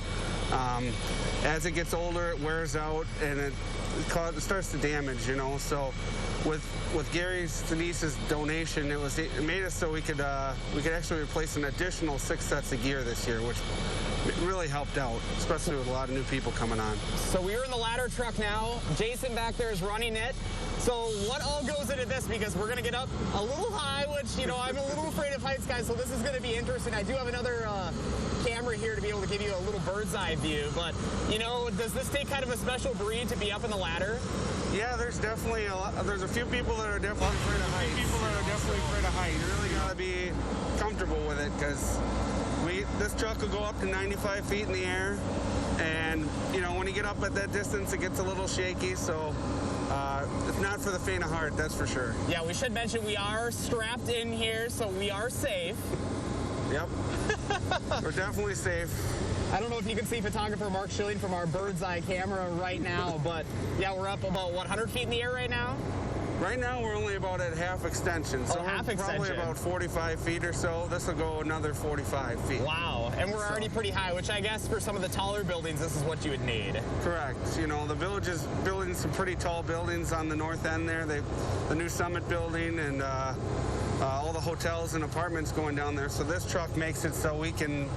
As it gets older, it wears out and it starts to damage, you know. So with Gary Sinise's donation, it made it so we could actually replace an additional 6 sets of gear this year, which really helped out, especially with a lot of new people coming on. So we're in the ladder truck now. Jason back there is running it. So what all goes into this? Because we're going to get up a little high, which, you know, I'm a little afraid of heights, guys, so this is going to be interesting. I do have another camera here to be able to give you a little bird's eye view, but, you know, does this take kind of a special breed to be up in the ladder? Yeah, there's definitely there's a few people that are definitely afraid of heights. You really got to be comfortable with it, because this truck will go up to 95 feet in the air, and, you know, when you get up at that distance, it gets a little shaky, so it's not for the faint of heart, that's for sure. Yeah, we should mention we are strapped in here, so we are safe. Yep. We're definitely safe. I don't know if you can see photographer Mark Schilling from our bird's eye camera right now, but yeah, we're up about, what, 100 feet in the air right now? Right now, we're only about at half extension, so we're probably about 45 feet or so. This will go another 45 feet. Wow, and we're already pretty high, which I guess for some of the taller buildings, this is what you would need. Correct. You know, the village is building some pretty tall buildings on the north end there. The new Summit building and all the hotels and apartments going down there. So this truck makes it so we can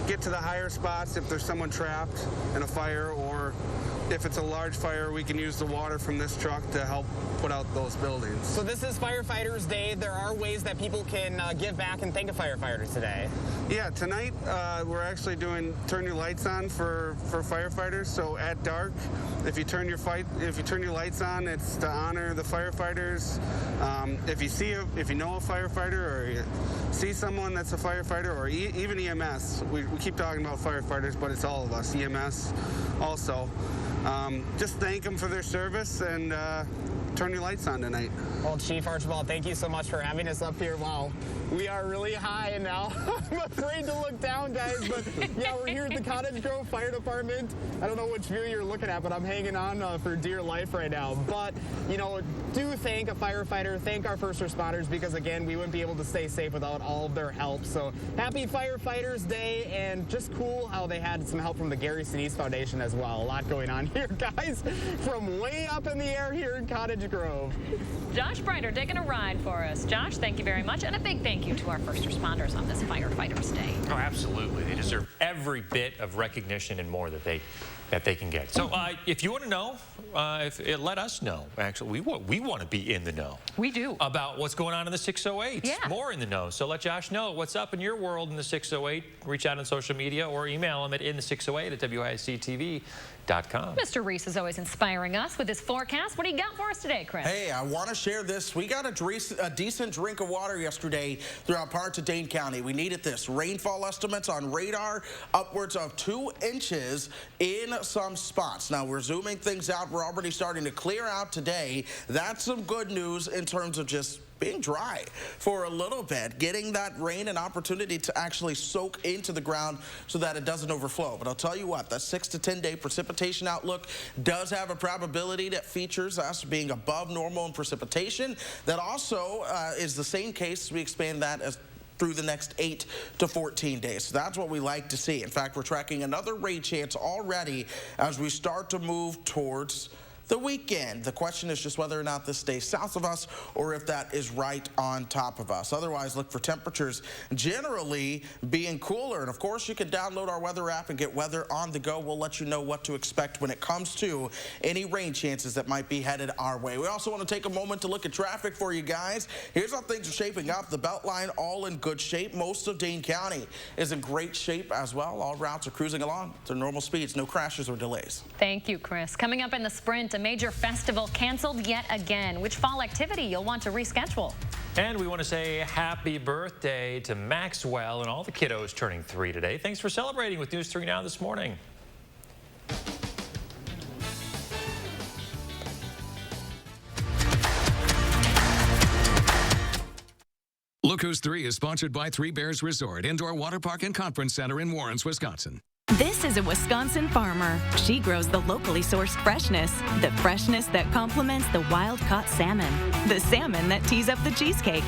get to the higher spots if there's someone trapped in a fire, or if it's a large fire, we can use the water from this truck to help put out those buildings. So this is Firefighters Day. There are ways that people can give back and thank a firefighter today. Yeah, tonight we're actually doing Turn Your Lights On for firefighters. So at dark, if you turn your lights on, it's to honor the firefighters. If you know a firefighter, or you see someone that's a firefighter, or even EMS, we keep talking about firefighters, but it's all of us, EMS also. Just thank them for their service and turn your lights on tonight. Well, Chief Archibald, thank you so much for having us up here. Wow, we are really high, and now I'm afraid to look down, guys. But yeah, we're here at the Cottage Grove Fire Department. I don't know which view you're looking at, but I'm hanging on for dear life right now. But, you know, do thank a firefighter, thank our first responders, because again, we wouldn't be able to stay safe without all of their help. So happy Firefighters Day, and just cool how they had some help from the Gary Sinise Foundation as well. A lot going on here, guys, from way up in the air here in Cottage Grove. Josh Breiter taking a ride for us. Josh, thank you very much, and a big thank you to our first responders on this Firefighters Day. Oh, absolutely. They deserve every bit of recognition and more that they can get. So if you want to know, let us know. Actually, we want to be in the know. We do. About what's going on in the 608. Yeah. More in the know. So let Josh know what's up in your world in the 608. Reach out on social media or email him at inthe608@WISCTV.com. Mr. Reese is always inspiring us with his forecast. What do you got for us today, Chris? Hey, I want to share this. We got a decent drink of water yesterday throughout parts of Dane County. We needed this. Rainfall estimates on radar, upwards of 2 inches in some spots. Now, we're zooming things out. We're already starting to clear out today. That's some good news in terms of just being dry for a little bit, getting that rain an opportunity to actually soak into the ground so that it doesn't overflow. But I'll tell you what, that 6 to 10 day precipitation outlook does have a probability that features us being above normal in precipitation. That also is the same case. We expand that as through the next 8 to 14 days. So that's what we like to see. In fact, we're tracking another rain chance already as we start to move towards the weekend. The question is just whether or not this stays south of us or if that is right on top of us. Otherwise, look for temperatures generally being cooler. And of course, you can download our weather app and get weather on the go. We'll let you know what to expect when it comes to any rain chances that might be headed our way. We also want to take a moment to look at traffic for you guys. Here's how things are shaping up. The Beltline all in good shape. Most of Dane County is in great shape as well. All routes are cruising along at their normal speeds. No crashes or delays. Thank you, Chris. Coming up in the Sprint, a major festival canceled yet again. Which fall activity you'll want to reschedule? And we want to say happy birthday to Maxwell and all the kiddos turning 3 today. Thanks for celebrating with News 3 Now this morning. Look Who's 3 is sponsored by Three Bears Resort, Indoor Water Park and Conference Center in Warrens, Wisconsin. This is a Wisconsin farmer. She grows the locally sourced freshness, the freshness that complements the wild-caught salmon, the salmon that tees up the cheesecake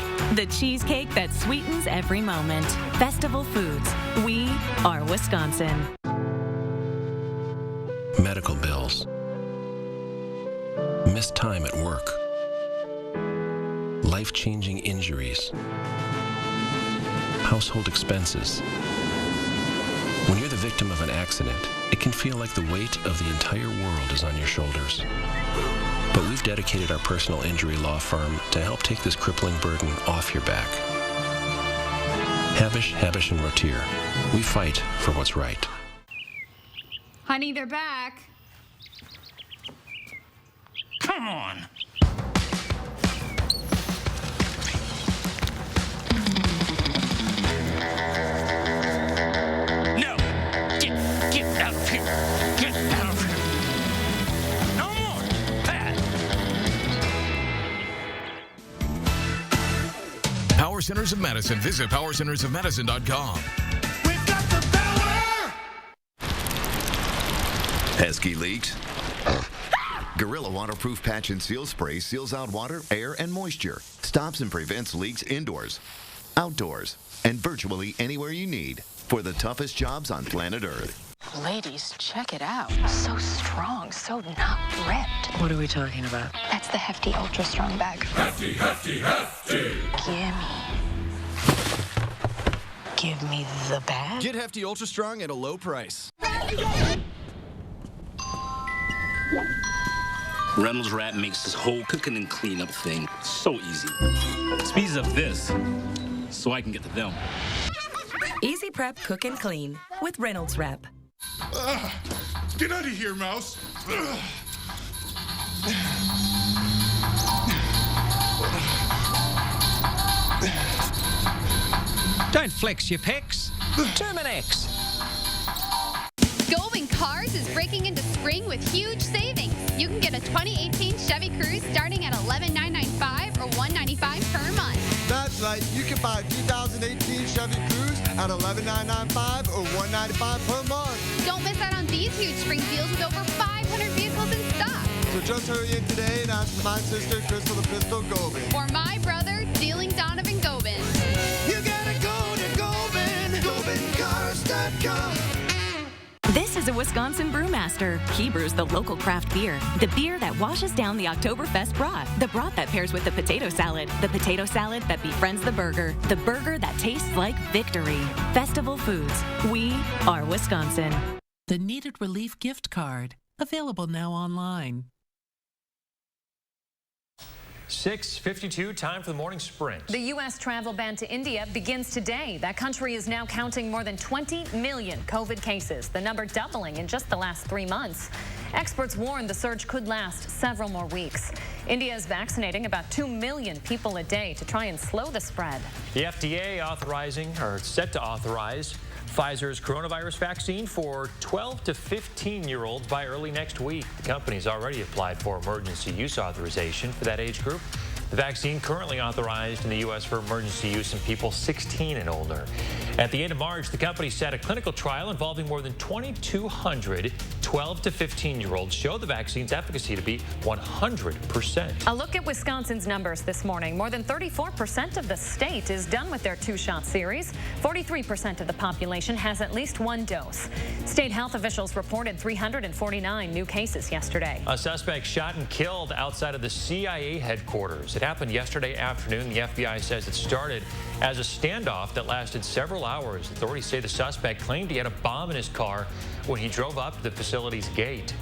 that sweetens every moment. Festival Foods. We are Wisconsin. Medical bills. Missed time at work. Life-changing injuries. Household expenses. When you're the victim of an accident, it can feel like the weight of the entire world is on your shoulders. But we've dedicated our personal injury law firm to help take this crippling burden off your back. Habish, Habish & Rotier. We fight for what's right. Honey, they're back. Come on. No. Get out of here. Get out of here. No more. Bad. Power Centers of Madison. Visit powercentersofmadison.com. Pesky leaks? Gorilla Waterproof Patch and Seal Spray seals out water, air, and moisture. Stops and prevents leaks indoors, outdoors, and virtually anywhere you need for the toughest jobs on planet Earth. Ladies, check it out. So strong, so not ripped. What are we talking about? That's the Hefty Ultra Strong bag. Hefty, hefty, hefty! Give me the bag. Get Hefty Ultra Strong at a low price. Reynolds Wrap makes this whole cooking and cleanup thing so easy. Speeds up this so I can get to them. Easy prep, cook, and clean with Reynolds Wrap. Get out of here, Mouse. Don't flex your pecs. Terminex. Goldman Cars is breaking into spring with huge savings. You can get a 2018 Chevy Cruze starting at $11,995 or $195 per month. That's right. You can buy a 2018 Chevy Cruze at $11,995 or $195 per month. Don't miss out on these huge spring deals with over 500 vehicles in stock. So just hurry in today and ask for my sister, Crystal the Pistol Gobin. Or my brother, Dealing Donovan Gobin. You gotta go to Gobin, GobinCars.com. This is a Wisconsin brewmaster. He brews the local craft beer, the beer that washes down the Oktoberfest broth, the broth that pairs with the potato salad that befriends the burger that tastes like victory. Festival Foods. We are Wisconsin. The Needed Relief Gift Card, available now online. 6:52, time for the morning sprint. The U.S. travel ban to India begins today. That country is now counting more than 20 million COVID cases, the number doubling in just the last 3 months. Experts warn the surge could last several more weeks. India is vaccinating about 2 million people a day to try and slow the spread. The FDA set to authorize Pfizer's coronavirus vaccine for 12 to 15-year-olds by early next week. The company's already applied for emergency use authorization for that age group. The vaccine currently authorized in the U.S. for emergency use in people 16 and older. At the end of March, the company said a clinical trial involving more than 2,200 12 to 15-year-olds showed the vaccine's efficacy to be 100%. A look at Wisconsin's numbers this morning. More than 34% of the state is done with their two-shot series. 43% of the population has at least one dose. State health officials reported 349 new cases yesterday. A suspect shot and killed outside of the CIA headquarters. It happened yesterday afternoon. The FBI says it started as a standoff that lasted several hours. Authorities say the suspect claimed he had a bomb in his car when he drove up to the facility's gate.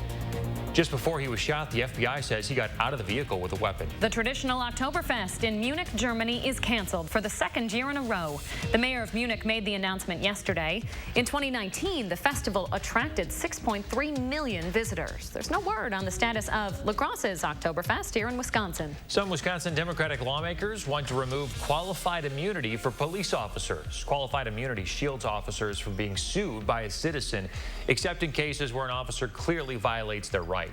Just before he was shot, the FBI says he got out of the vehicle with a weapon. The traditional Oktoberfest in Munich, Germany is canceled for the second year in a row. The mayor of Munich made the announcement yesterday. In 2019, the festival attracted 6.3 million visitors. There's no word on the status of La Grosse's Oktoberfest here in Wisconsin. Some Wisconsin Democratic lawmakers want to remove qualified immunity for police officers. Qualified immunity shields officers from being sued by a citizen, except in cases where an officer clearly violates their rights.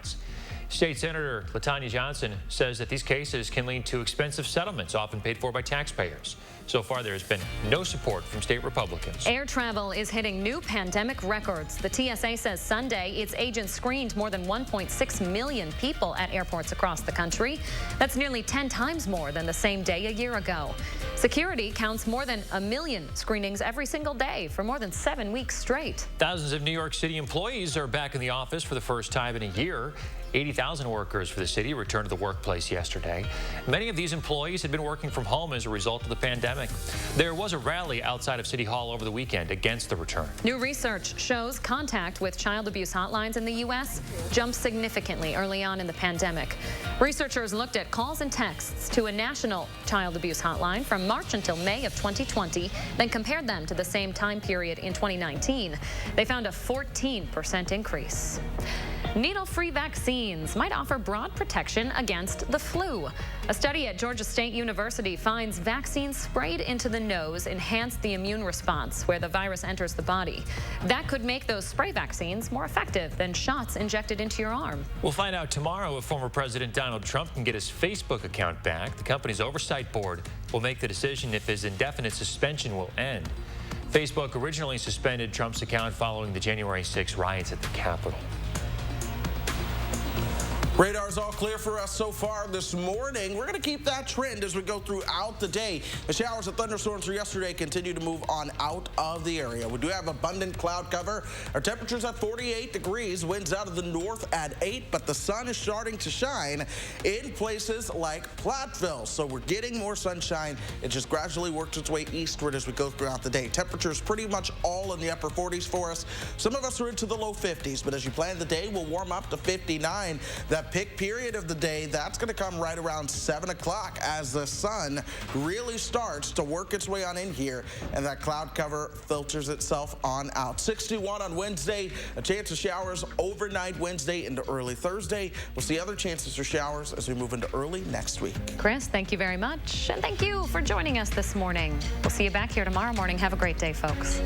State Senator LaTanya Johnson says that these cases can lead to expensive settlements, often paid for by taxpayers. So far, there has been no support from state Republicans. Air travel is hitting new pandemic records. The TSA says Sunday its agents screened more than 1.6 million people at airports across the country. That's nearly 10 times more than the same day a year ago. Security counts more than 1 million screenings every single day for more than 7 weeks straight. Thousands of New York City employees are back in the office for the first time in a year. 80,000 workers for the city returned to the workplace yesterday. Many of these employees had been working from home as a result of the pandemic. There was a rally outside of City Hall over the weekend against the return. New research shows contact with child abuse hotlines in the U.S. jumped significantly early on in the pandemic. Researchers looked at calls and texts to a national child abuse hotline from March until May of 2020, then compared them to the same time period in 2019. They found a 14% increase. Needle-free vaccines might offer broad protection against the flu. A study at Georgia State University finds vaccines sprayed into the nose enhance the immune response where the virus enters the body. That could make those spray vaccines more effective than shots injected into your arm. We'll find out tomorrow if former President Donald Trump can get his Facebook account back. The company's oversight board will make the decision if his indefinite suspension will end. Facebook originally suspended Trump's account following the January 6 riots at the Capitol. Radar's all clear for us so far this morning. We're going to keep that trend as we go throughout the day. The showers and thunderstorms from yesterday continue to move on out of the area. We do have abundant cloud cover. Our temperature's at 48 degrees, winds out of the north at 8, but the sun is starting to shine in places like Platteville. So we're getting more sunshine. It just gradually works its way eastward as we go throughout the day. Temperatures pretty much all in the upper 40s for us. Some of us are into the low 50s, but as you plan the day, we'll warm up to 59. That pick period of the day, that's going to come right around 7 o'clock as the sun really starts to work its way on in here and that cloud cover filters itself on out. 61 on Wednesday, a chance of showers overnight Wednesday into early Thursday. We'll see other chances for showers as we move into early next week. Chris, thank you very much. And thank you for joining us this morning. We'll see you back here tomorrow morning. Have a great day, folks.